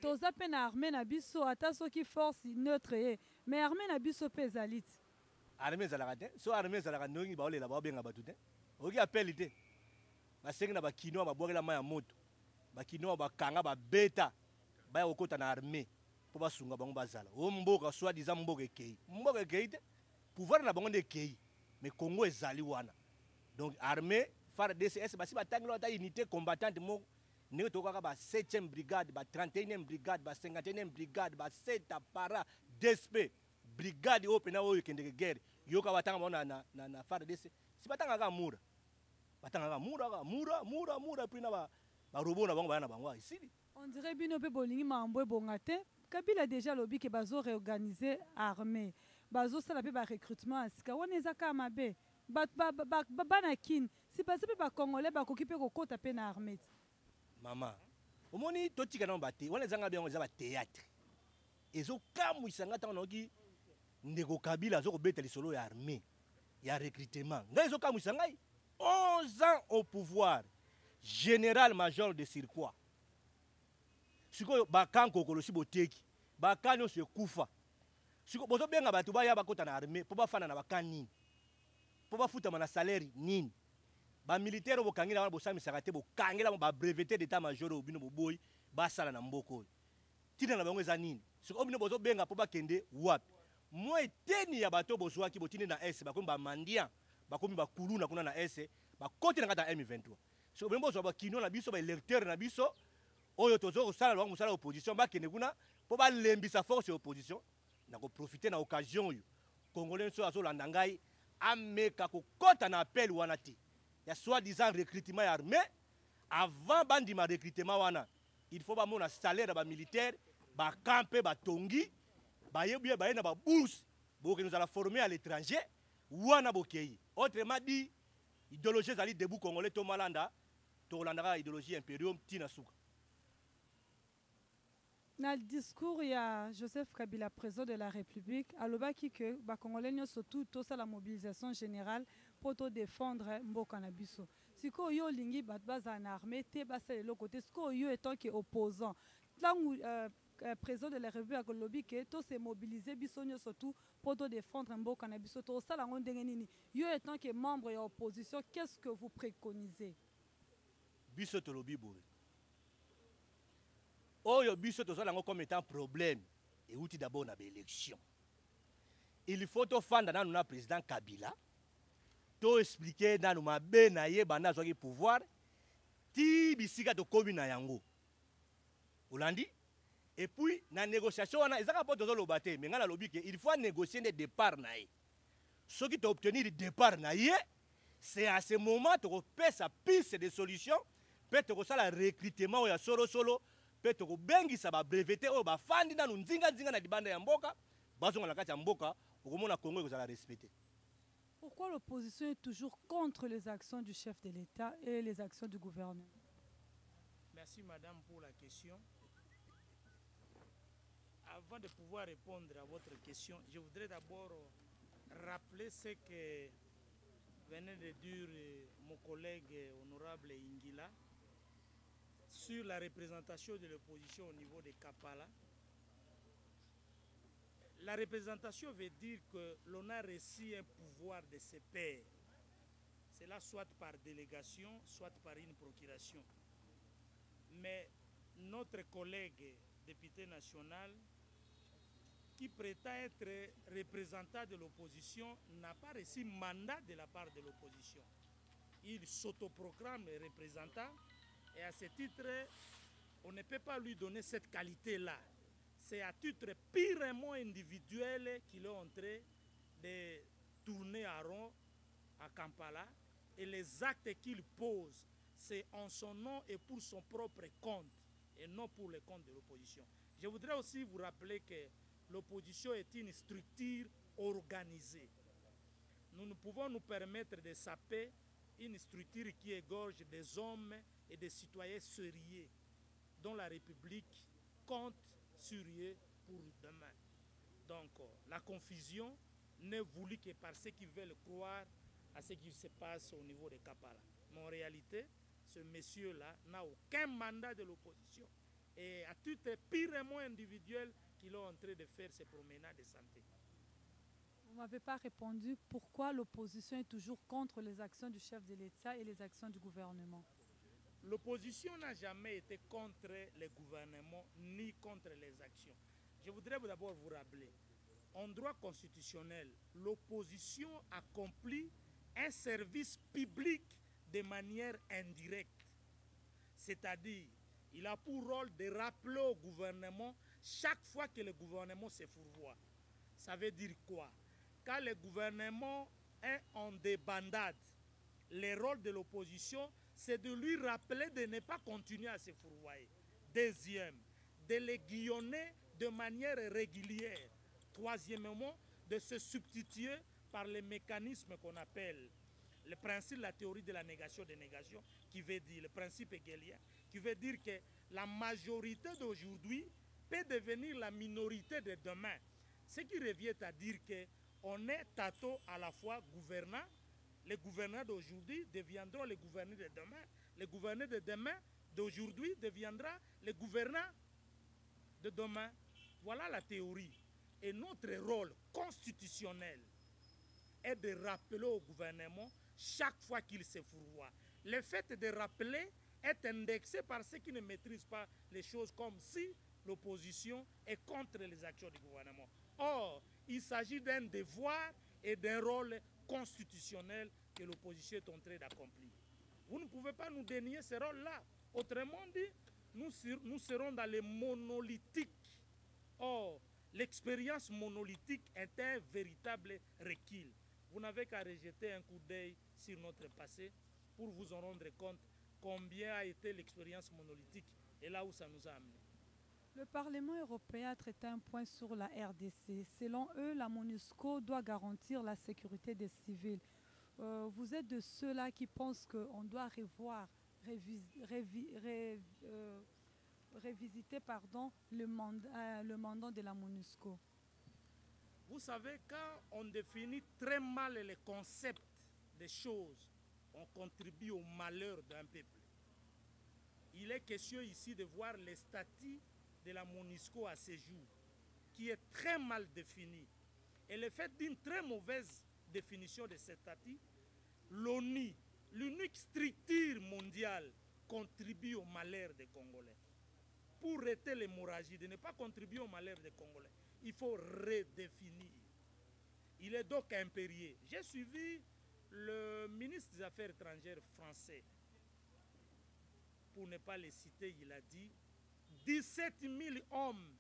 Toza pena armée na biso ata soki force neutre mais armée na biso pezalit.
Armée zalaka te so armée zalaka ndongi baolela babenga batu te oki appel te basengi na bakino babwakela maya moto bakino bakanga babeta baya kokota na armée po basunga bango bazala o mboka soit disant mboka ekei te pouvoir na bango nde ekei mais Congo ezali wana donc armée FARDC basi batangela ata unité combattante mo ndenge tokaka ba 7e brigade ba 31e brigade ba 51e brigade ba 7 para DSP brigade opena oyo kendeke guerre yoka batanga bona na FARDC si batanga ka mura batanga mura puis na ba robot na bango bana bango ici
on dirait bino pe bolingi mambo bongate Kabila déjà lobi ke bazo réorganiser armée bazo sala pe ba recrutement asika wana ezaka mabe bana kin si basi pe ba congolais ba kokipe kokota pe na armée
mama omoni totika na bate wana ezanga bien za ba théâtre ezo kamwisa ngata onoki ndeko Kabila zo kobeta lisolo ya armée ya recrutement ngai zo kamwisa ngai 11 ans au pouvoir général major de circuit sikoyo bakanko kolosi boteki bakanyo se kufa siko bozo benga batu baya bakota na armée po bafana na bakani po bafuta na salaire nini ba militaire bokangela wana bosamisa te bokangela ba breveté d'état major obino boboyi basala na mboko tina na bango eza nini siko obino bozo benga po bakende wapi moi teni ya bato bozwaki botini na S bakomi ba mandia bakomi ba kuluna kuna na S bakoti na kata M23 so bembo zo ba kino na biso ba électeur na biso oyo tozo kosala lwa musala opposition bakende kuna po balembisa force opposition na ko profiter na occasion oyo congolais so azolanda ngai ameka kokota na appel wana te ya soi-disant recrutement ya armée avant bandima recrutement wana il faut ba mona salaire ba militaire ba camper ba tongi ba yebuye ba na ba bourse boke nous allons former à l'étranger wana bokei autrement dit idéologie zali debout congolais to malanda to landaka idéologie impérium tina suka.
Dans le discours, il y a Joseph Kabila, président de la République, alobaki que les Congolais surtout tout ça la mobilisation générale pour défendre Mboka na biso. Si ko yo lingi batbaza na armée te basa le côté ce ko yo étant que opposant. Là où président de la République alobi que tout se mobiliser biso surtout pour défendre Mboka na biso to ça la ndenge nini. Yo étant que membre de l'opposition, qu'est-ce que vous préconisez?
Biso to lobi boy. Oyo biso tozala ngo comme étant problème et outil d'abord na élection. Il faut to fanda na nous président Kabila to expliquer na nous mabe na ye banda zo ki pouvoir ti bisika to komi na yango. Olandi et puis na négociation wana ezaka po tozo lobate mais ngana lobi que il faut négocier des départ na ye. Ce qui t'a obtenu le départ na ye c'est à ce moment to pesa piste de solution peut to sala recrutement ya solo peut kobengisa ba breveté oyo bafandi nanu nzinga na libanda ya mboka bazonga na kati ya mboka okomona Congo ekozala respecté.
Pourquoi l'opposition est toujours contre les actions du chef de l'État et les actions du gouvernement?
Merci madame pour la question. Avant de pouvoir répondre à votre question, je voudrais d'abord rappeler ce que venait de dire mon collègue honorable Ingila sur la représentation de l'opposition au niveau de Kampala. La représentation veut dire que l'on a reçu un pouvoir de ses pairs. Cela soit par délégation, soit par une procuration. Mais notre collègue député national, qui prétend être représentant de l'opposition, n'a pas reçu mandat de la part de l'opposition. Il s'autoproclame représentant. Et à ce titre, On ne peut pas lui donner cette qualité-là. C'est à titre purement individuel qu'il est en train de tourner à rond à Kampala. Et les actes qu'il pose, c'est en son nom et pour son propre compte, et non pour le compte de l'opposition. Je voudrais aussi vous rappeler que l'opposition est une structure organisée. Nous ne pouvons nous permettre de saper une structure qui égorge des hommes et des citoyens sérieux dont la République compte sur eux pour demain. Donc la confusion n'est voulue que par ceux qui veulent croire à ce qui se passe au niveau de Kampala. Mais en réalité, ce monsieur-là n'a aucun mandat de l'opposition. Et à titre purement individuel qu'il est en train de faire ses promenades de santé.
Vous ne m'avez pas répondu pourquoi l'opposition est toujours contre les actions du chef de l'État et les actions du gouvernement.
L'opposition n'a jamais été contre le gouvernement ni contre les actions. Je voudrais d'abord vous rappeler, en droit constitutionnel, l'opposition accomplit un service public de manière indirecte. C'est-à-dire, il a pour rôle de rappeler au gouvernement chaque fois que le gouvernement se fourvoie. Ça veut dire quoi? Quand le gouvernement est en débandade, le rôle de l'opposition, c'est de lui rappeler de ne pas continuer à se fourvoyer. Deuxième, de le guillonner de manière régulière. Troisièmement, de se substituer par les mécanismes qu'on appelle le principe, la théorie de la négation des négations, qui veut dire, le principe hegelien, qui veut dire que la majorité d'aujourd'hui peut devenir la minorité de demain. Ce qui revient à dire qu'on est tantôt à la fois gouvernant. Les gouvernants d'aujourd'hui deviendront les gouverneurs de demain. Les gouverneurs de demain, d'aujourd'hui, deviendront les gouvernants de demain. Voilà la théorie. Et notre rôle constitutionnel est de rappeler au gouvernement chaque fois qu'il se fourvoie. Le fait de rappeler est indexé par ceux qui ne maîtrisent pas les choses, comme si l'opposition est contre les actions du gouvernement. Or, il s'agit d'un devoir et d'un rôle constitutionnel que l'opposition est en train d'accomplir. Vous ne pouvez pas nous dénier ce rôle-là. Autrement dit, nous serons dans les monolithiques. Or, l'expérience monolithique est un véritable recul. Vous n'avez qu'à rejeter un coup d'œil sur notre passé pour vous en rendre compte combien a été l'expérience monolithique et là où ça nous a amené.
Le Parlement européen a traité un point sur la RDC. Selon eux, la MONUSCO doit garantir la sécurité des civils. Vous êtes de ceux-là qui pensent qu'on doit révisiter le mandat de la MONUSCO.
Vous savez, quand on définit très mal les concepts des choses, on contribue au malheur d'un peuple. Il est question ici de voir les statuts de la MONUSCO à ce jour, qui est très mal défini. Et le fait d'une très mauvaise définition de ces statuts, l'ONU, l'unique structure mondiale, contribue au malheur des Congolais. Pour arrêter l'hémorragie, de ne pas contribuer au malheur des Congolais, il faut redéfinir. Il est donc impérieux. J'ai suivi le ministre des Affaires étrangères français. Pour ne pas les citer, il a dit 17 000 hommes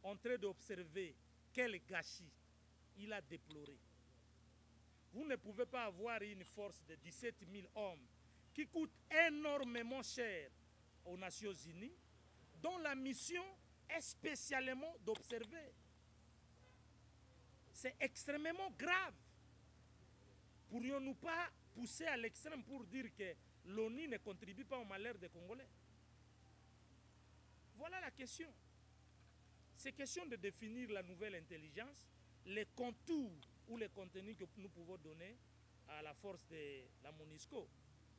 en train d'observer quel gâchis. Il a déploré. Vous ne pouvez pas avoir une force de 17 000 hommes qui coûte énormément cher aux Nations Unies, dont la mission est spécialement d'observer. C'est extrêmement grave. Pourrions-nous pas pousser à l'extrême pour dire que l'ONU ne contribue pas au malheur des Congolais? Voilà la question. C'est question de définir la nouvelle intelligence, les contours ou les contenus que nous pouvons donner à la force de la MONUSCO.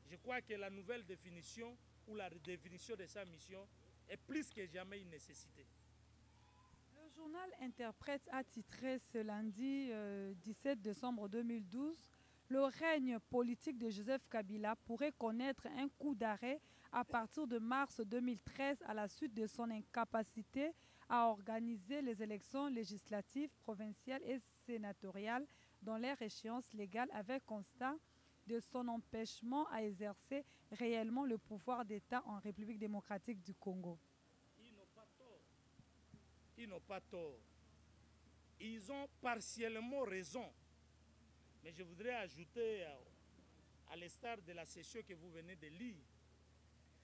Je crois que la nouvelle définition ou la redéfinition de sa mission est plus que jamais une nécessité.
Le journal Interprète a titré ce lundi 17 décembre 2012 « Le règne politique de Joseph Kabila pourrait connaître un coup d'arrêt à partir de mars 2013 à la suite de son incapacité à organiser les élections législatives, provinciales et sénatoriales dans leur échéance légale avec constat de son empêchement à exercer réellement le pouvoir d'État en République démocratique du Congo.
Ils n'ont pas tort. Ils n'ont pas tort. Ils ont partiellement raison. Mais je voudrais ajouter, à l'instar de la session que vous venez de lire,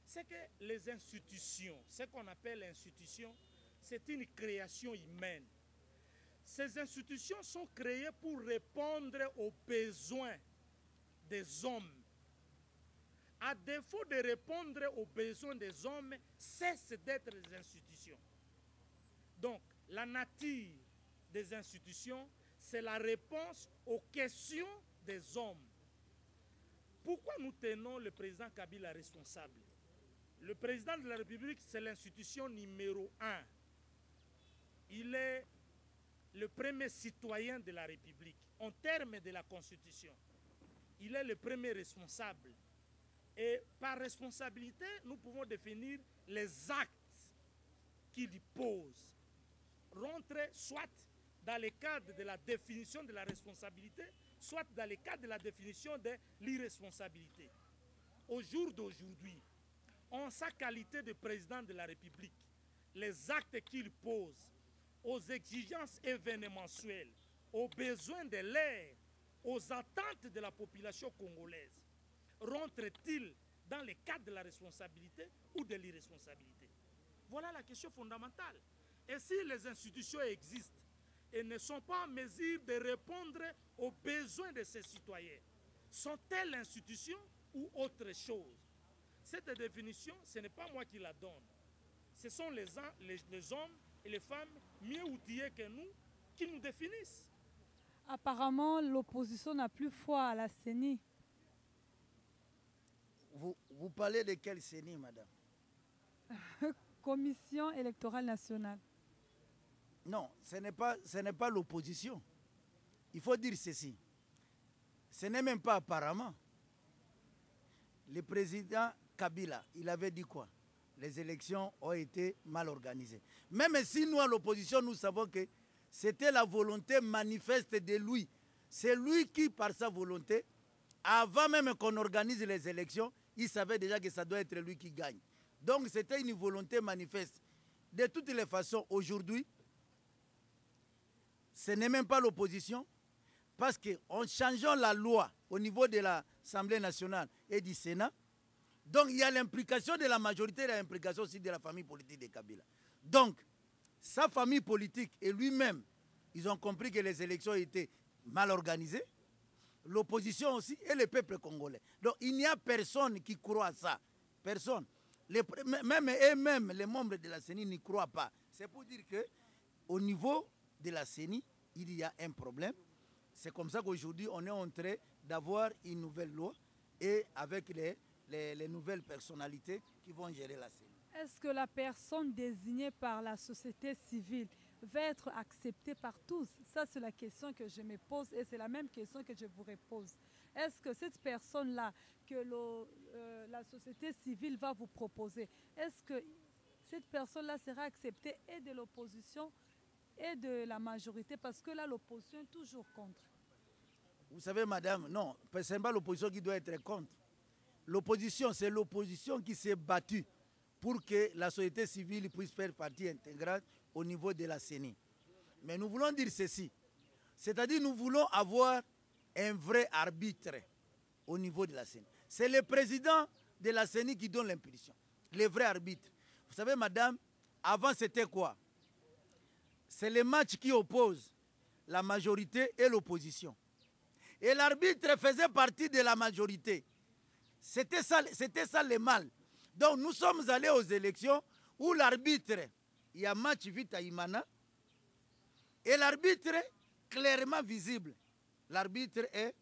c'est que les institutions, ce qu'on appelle institutions, c'est une création humaine. Ces institutions sont créées pour répondre aux besoins des hommes. À défaut de répondre aux besoins des hommes, cessent d'être des institutions. Donc, la nature des institutions, c'est la réponse aux questions des hommes. Pourquoi nous tenons le président Kabila responsable? Le président de la République, c'est l'institution numéro 1. Il est le premier citoyen de la République, en termes de la Constitution. Il est le premier responsable. Et par responsabilité, nous pouvons définir les actes qu'il pose. Rentre soit dans le cadre de la définition de la responsabilité, soit dans le cadre de la définition de l'irresponsabilité. Au jour d'aujourd'hui, en sa qualité de président de la République, les actes qu'il pose aux exigences événementielles, aux besoins de l'ère, aux attentes de la population congolaise, rentrent-ils dans le cadre de la responsabilité ou de l'irresponsabilité? Voilà la question fondamentale. Et si les institutions existent et ne sont pas en mesure de répondre aux besoins de ces citoyens, sont-elles institutions ou autre chose? Cette définition, ce n'est pas moi qui la donne. Ce sont les hommes et les femmes mieux outillés que nous qui nous définissent.
Apparemment, l'opposition n'a plus foi à la CENI.
Vous parlez de quelle CENI, madame?
Commission électorale nationale.
Non, ce n'est pas l'opposition. Il faut dire ceci. Ce n'est même pas apparemment. Le président Kabila, il avait dit quoi? Les élections ont été mal organisées. Même si nous, à l'opposition, nous savons que c'était la volonté manifeste de lui. C'est lui qui, par sa volonté, avant même qu'on organise les élections, il savait déjà que ça doit être lui qui gagne. Donc c'était une volonté manifeste. De toutes les façons, aujourd'hui, ce n'est même pas l'opposition, parce qu'en changeant la loi au niveau de l'Assemblée nationale et du Sénat, donc il y a l'implication de la majorité et l'implication aussi de la famille politique de Kabila. Donc, sa famille politique et lui-même, ils ont compris que les élections étaient mal organisées, l'opposition aussi et le peuple congolais. Donc il n'y a personne qui croit à ça. Personne. Même eux-mêmes, les membres de la CENI n'y croient pas. C'est pour dire qu'au niveau de la CENI, il y a un problème. C'est comme ça qu'aujourd'hui, on est en train d'avoir une nouvelle loi et avec les nouvelles personnalités qui vont gérer la CENI.
Est-ce que la personne désignée par la société civile va être acceptée par tous? Ça, c'est la question que je me pose et c'est la même question que je vous repose. Est-ce que cette personne-là que la société civile va vous proposer, est-ce que cette personne-là sera acceptée et de l'opposition et de la majorité? Parce que là, l'opposition est toujours contre.
Vous savez, madame, non, ce n'est pas l'opposition qui doit être contre. L'opposition, c'est l'opposition qui s'est battue pour que la société civile puisse faire partie intégrante au niveau de la CENI. Mais nous voulons dire ceci, c'est-à-dire nous voulons avoir un vrai arbitre au niveau de la CENI. C'est le président de la CENI qui donne l'impulsion, le vrai arbitre. Vous savez, madame, avant c'était quoi? C'est le match qui oppose la majorité et l'opposition. Et l'arbitre faisait partie de la majorité. C'était ça le mal. Donc nous sommes allés aux élections où l'arbitre, il y a match vite à Imana, et l'arbitre clairement visible. L'arbitre est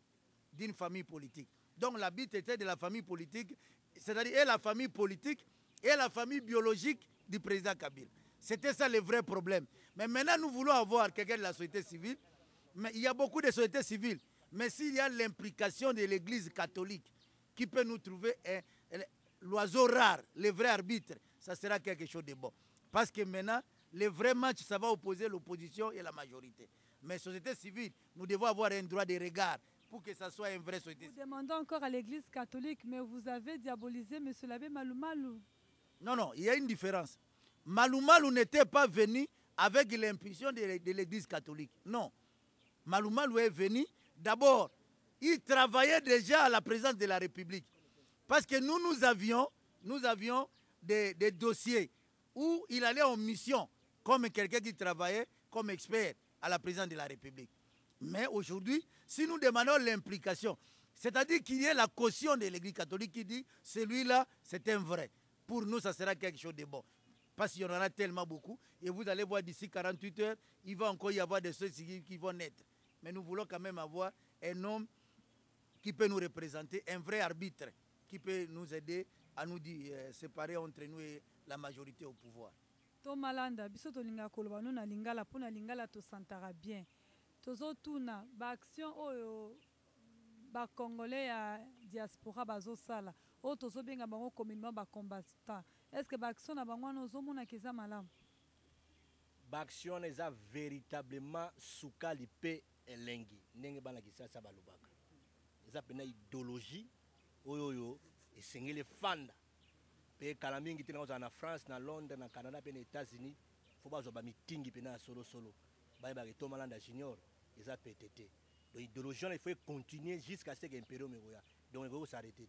d'une famille politique. Donc l'arbitre était de la famille politique, c'est-à-dire la famille politique et la famille biologique du président Kabila. C'était ça le vrai problème. Mais maintenant nous voulons avoir quelqu'un de la société civile, mais il y a beaucoup de sociétés civiles. Mais s'il y a l'implication de l'Église catholique qui peut nous trouver l'oiseau rare, le vrai arbitre, ça sera quelque chose de bon. Parce que maintenant, le vrai match, ça va opposer l'opposition et la majorité. Mais société civile, nous devons avoir un droit de regard pour que ça soit un vrai
Vous
soutien.
demandez encore à l'église catholique, mais vous avez diabolisé M. l'abbé Malumalu.
Non, non, il y a une différence. Malumalu n'était pas venu avec l'impulsion de l'église catholique. Non. Malumalu est venu, d'abord, il travaillait déjà à la présidence de la République. Parce que nous avions des dossiers où il allait en mission comme quelqu'un qui travaillait comme expert à la présidence de la République. Mais aujourd'hui, si nous demandons l'implication, c'est-à-dire qu'il y ait la caution de l'église catholique qui dit celui-là, c'est un vrai. Pour nous, ça sera quelque chose de bon. Parce qu'il y en aura tellement beaucoup. Et vous allez voir d'ici 48 heures, il va encore y avoir des choses qui vont naître. Mais nous voulons quand même avoir un homme qui peut nous représenter, un vrai arbitre, qui peut nous aider à nous séparer entre nous et la majorité au pouvoir.
Tomalanda, biso tolinga koloba no na lingala pona lingala to santara bien. Tozo tuna ba action oyo ba congolais ya diaspora bazo sala. O tozo benga bango communément ba combattant. Est-ce que ba action na bango no zo mona keza malam?
Ba action eza véritablement sukali pe elengi. Ndenge bana kisasa balobaka. Eza pena idéologie oyo esengele fanda. Pe kala mingi tena oza na France, na Londres, na Canada, pe na États-Unis, faut bazo ba mitingi pe na solo. Ba ba to Malanda Junior, eza PTT. Donc l'idéologie il faut continuer jusqu'à ce que l'impérium meroya. Donc il faut s'arrêter.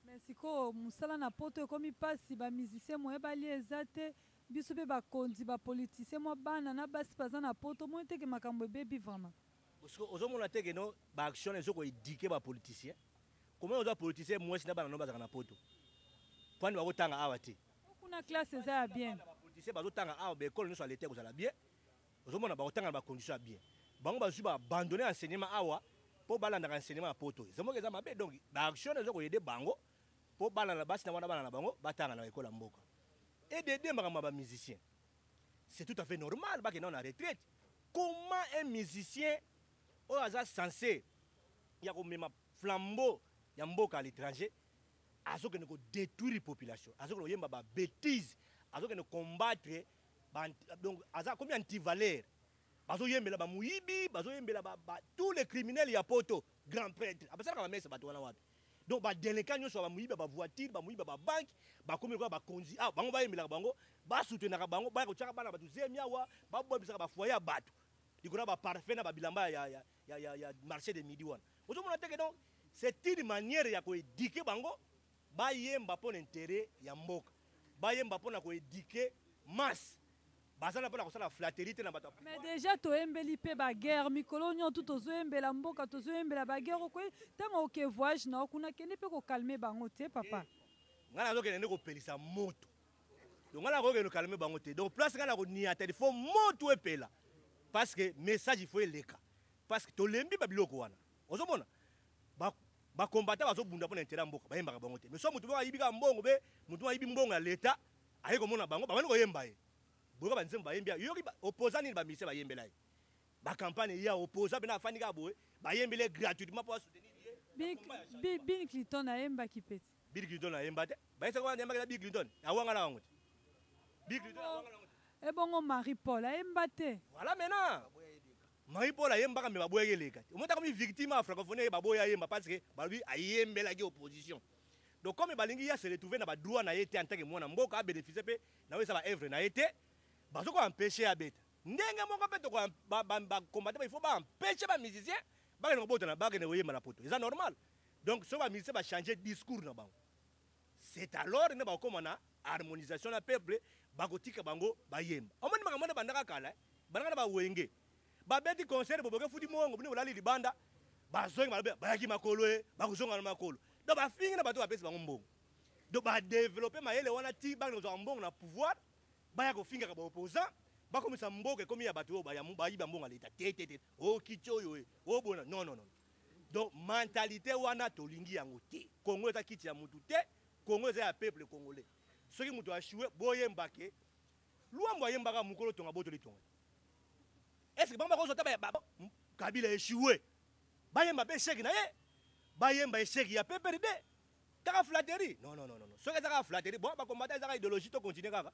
Mais siko musala na poto komi pasi ba musicien mo ebali ezate biso pe ba kondi ba politicien mo bana na basi baza na poto mo teke makambo bebi vraiment.
Parce que ozomona teke no ba action ezoko éduquer ba politicien. Comment oza politicien moi sina bana no baza na poto. Kwani bakotanga awa te.
Kuna classe eza bien.
Ba politicien bazotanga awa ba école no so l'été kozala bien. Ozomona bakotanga ba conditions bien. Bango bazu ba abandonner enseignement awa po balanda enseignement à poto. Zemoke eza mabe donc ba action ezoko aider bango po balanda basi na wana bana na bango batanga na école mboka. Et d'aider ba musicien. C'est tout à fait normal ba que non na retraite. Comment un musicien au hasard censé ya ko mema flambeau ya mboka à l'étranger azo que ne détruire la population, azo que yemba ba bêtise, azo que ne combattre donc aza comme anti-valeur. Bazo yembela ba muibi, bazo yembela ba tous les criminels ya poto, grand prêtre. Après ça ka messe ba twana wapi. Donc ba délinquant nyo so ba muibi ba voiture, ba muibi ba banque, ba komi ko ba konzi, ah bango ba yembela bango, ba soutenir bango, ba ko tshaka bana ba 12e yawa, ba bobisa ba foyer bato. Dikona ba parfait na ba bilamba ya marché de midi wana. Ozo mona teke donc c'est une manière ya ko éduquer bango. Bayemba pour l'intérêt ya mboka. Bayemba pour na ko éduquer masse. Bazana pour na ko sala flatterie te na bato.
Mais déjà to embeli pe ba guerre mikolo nyo tout ozo embela mboka tozo embela ba guerre ko tango ke voyage na kuna kende pe ko calmer bango te papa.
Ngana zo kende ko pelisa moto. Donc ngana ko kende calmer bango te. Donc place ngana ko niata il faut moto epela. Parce que message il faut eleka. Parce que to lembi ba biloko wana. Ozo mona ba combattre bazo bunda pour l'intérêt mboka ba yemba bango te mais so mutu ba yibika mbongo be mutu ba yibi mbongo ya leta ayi ko mona bango ba bani ko yemba ye boka ba nzemba yembia yoki opposant ni ba mise ba yembela ye ba campagne ya opposant bena afani ka boye ba yembele gratuitement pour soutenir ye
Bill Clinton a yemba kipeti
Bill Clinton a yemba te ba yesa ko yemba ka Bill Clinton awanga la wango Bill Clinton awanga la wango
e bongo Marie Paul a yemba te
voilà maintenant Marie Paul ayemba me baboya leka. O monta comme victime à francophonie baboya yemba parce que ba lui ayembela ki opposition. Donc comme balingi ya se retrouver na ba droit na été en tant que mwana mboka a bénéficier pe na wesa ba œuvre na été bazoko empêcher à beta. Ndenge moko pe to ko ba combattre il faut ba empêcher ba musicien ba ne bota na ba ne yemba na poto. C'est normal. Donc so ba musicien ba changer discours na bango. C'est alors ne ba comme na harmonisation na peuple ba kotika bango ba yemba. O moni makamona bandaka kala bandaka ba wenge. Babeti concert boboke futi mongo buni bolali libanda bazongi balobe bayaki makolo bakuzonga na makolo donc bafingi na bato bapesi bango mbongo donc ba développer mayele wana ti ba nzo mbongo na pouvoir baya ko finga ka ba opposant ba komisa mboke komi ya bato ba ya bayiba mbongo leta tete o kichoyo o bona non donc mentalité wana tolingi yango te Congo eza kiti ya mutu te Congo eza ya peuple congolais soki mutu ashiwe boyemba ke luambo ayembaka mukolo tonga boto litonga. Est-ce que Bamba Kozota Kabila échoué? Bayemba échec na ye. Bayemba échec ya PPRD. Kaka flatterie. Non. Ce que ça flatterie, bon, ba combattre ça idéologie to continuer kaka.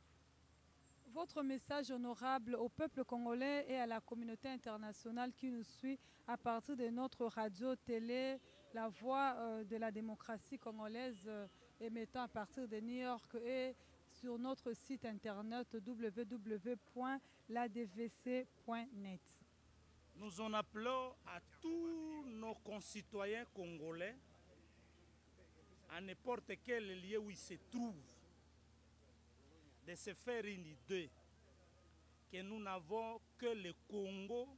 votre message honorable au peuple congolais et à la communauté internationale qui nous suit à partir de notre radio-télé, la voix de la démocratie congolaise, émettant à partir de New York et sur notre site internet www.ladvc.net.
Nous en appelons à tous nos concitoyens congolais, à n'importe quel lieu où ils se trouvent, de se faire une idée que nous n'avons que le Congo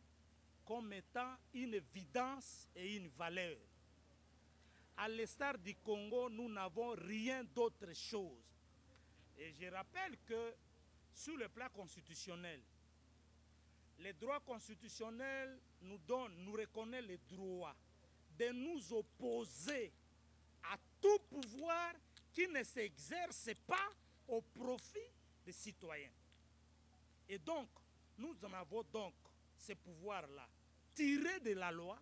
comme étant une évidence et une valeur. À l'instar du Congo, nous n'avons rien d'autre chose. Et je rappelle que sur le plan constitutionnel, les droits constitutionnels nous reconnaissent le droit de nous opposer à tout pouvoir qui ne s'exerce pas au profit des citoyens. Et donc, nous en avons donc ce pouvoir-là, tiré de la loi,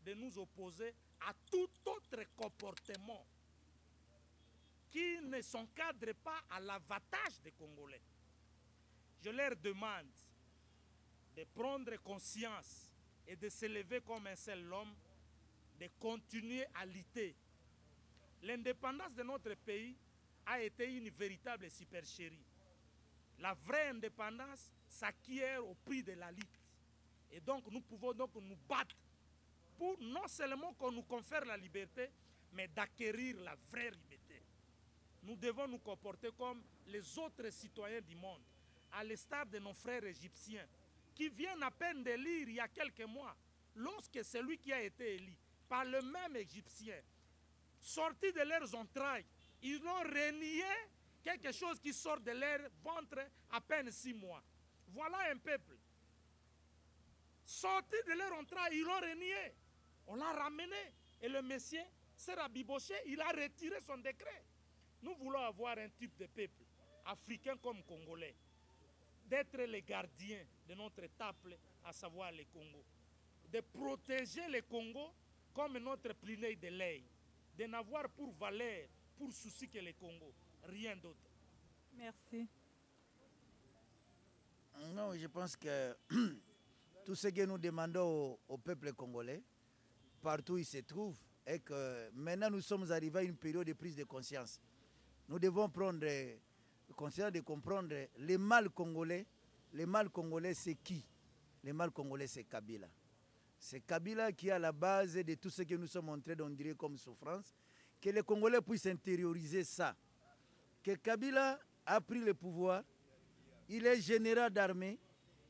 de nous opposer à tout autre comportement qui ne s'encadre pas à l'avantage des Congolais. Je leur demande de prendre conscience et de s'élever comme un seul homme, de continuer à lutter. L'indépendance de notre pays a été une véritable supercherie. La vraie indépendance s'acquiert au prix de la lutte. Et donc nous pouvons donc nous battre pour non seulement qu'on nous confère la liberté, mais d'acquérir la vraie liberté. Nous devons nous comporter comme les autres citoyens du monde, à l'instar de nos frères égyptiens, qui viennent à peine d'élire il y a quelques mois, lorsque celui qui a été élu par le même Égyptien, sorti de leurs entrailles, ils ont renié quelque chose qui sort de leur ventre à peine 6 mois. Voilà un peuple. Sorti de leur entrailles, ils l'ont renié. On l'a ramené. Et le Messie s'est rabiboché, il a retiré son décret. Nous voulons avoir un type de peuple, africain comme congolais, d'être les gardiens de notre temple, à savoir le Congo. De protéger le Congo comme notre plinée de lait. De n'avoir pour valeur, pour souci que le Congo. Rien d'autre.
Merci.
Non, je pense que tout ce que nous demandons au peuple congolais, partout où il se trouve, est que maintenant nous sommes arrivés à une période de prise de conscience. Nous devons prendre conscience de comprendre le mal congolais. Le mal congolais, c'est qui? Le mal congolais, c'est Kabila. C'est Kabila qui est à la base de tout ce que nous sommes en train d'endurer comme souffrance. Que les Congolais puissent intérioriser ça. Que Kabila a pris le pouvoir, il est général d'armée,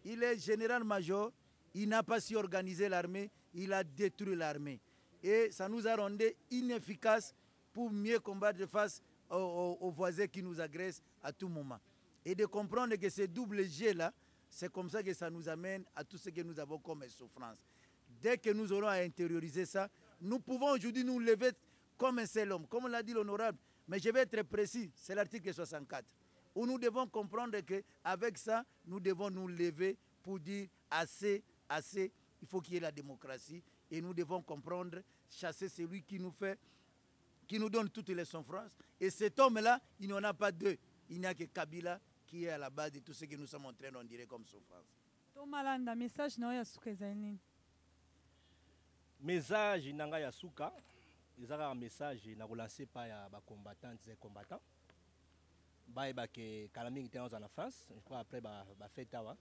il est général-major, il n'a pas su organiser l'armée, il a détruit l'armée. Et ça nous a rendu inefficaces pour mieux combattre face aux voisins qui nous agressent à tout moment. Et de comprendre que ce double G-là, c'est comme ça que ça nous amène à tout ce que nous avons comme souffrance. Dès que nous aurons à intérioriser ça, nous pouvons aujourd'hui nous lever comme un seul homme, comme l'a dit l'honorable. Mais je vais être précis, c'est l'article 64, où nous devons comprendre qu'avec ça, nous devons nous lever pour dire assez, assez, il faut qu'il y ait la démocratie. Et nous devons comprendre, chasser celui qui nous fait, qui nous donne toutes les souffrances. Et cet homme-là, il n'y en a pas deux. Il n'y a que Kabila qui est à la base de tout ce que nous sommes en train d'en dire comme souffrance.
Tomalanda, message na ya suka ezalini.
Message nanga ya suka, ezaka message na relancer pa ya ba combattantes et combattants. Ba ke kalaming tena en France, je crois après ba fête awa.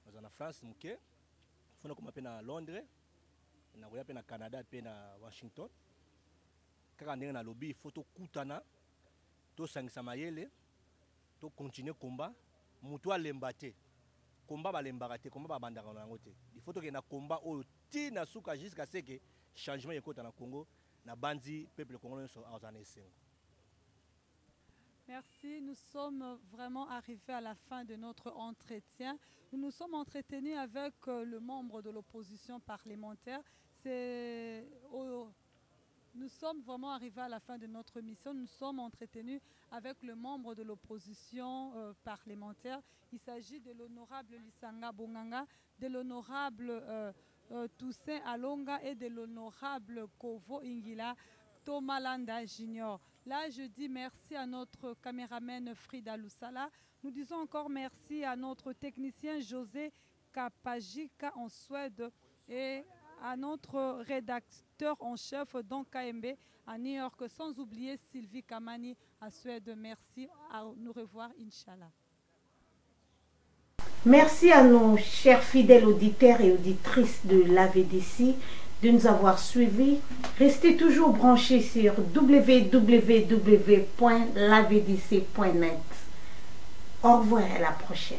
En France muke. Fona kuma pe na Londres, na koya pe na Canada pe na Washington. Kaka ndenge na lobby photo kutana to sangisa mayele to continuer combat mutu alemba te combat balembaka te combat babandaka nango te il faut que na combat oyo ti na suka jusqu'à ce que changement ekota na Congo na bandi peuple congolais so azana esengo.
Merci, nous sommes vraiment arrivés à la fin de notre entretien. Nous nous sommes entretenus avec le membre de l'opposition parlementaire. Nous sommes vraiment arrivés à la fin de notre mission. Nous sommes entretenus avec le membre de l'opposition parlementaire. Il s'agit de l'honorable Lisanga Bonganga, de l'honorable Toussaint Alonga et de l'honorable Kovo Ingila Tomalanda Junior. Là, je dis merci à notre caméraman Frida Lusala. Nous disons encore merci à notre technicien José Kapajika en Suède et à notre rédacteur en chef Don KMB à New York, sans oublier Sylvie Kamani à Suède. Merci, à nous revoir, Inch'Allah.
Merci à nos chers fidèles auditeurs et auditrices de l'AVDC de nous avoir suivis. Restez toujours branchés sur www.lavdc.net. Au revoir, à la prochaine.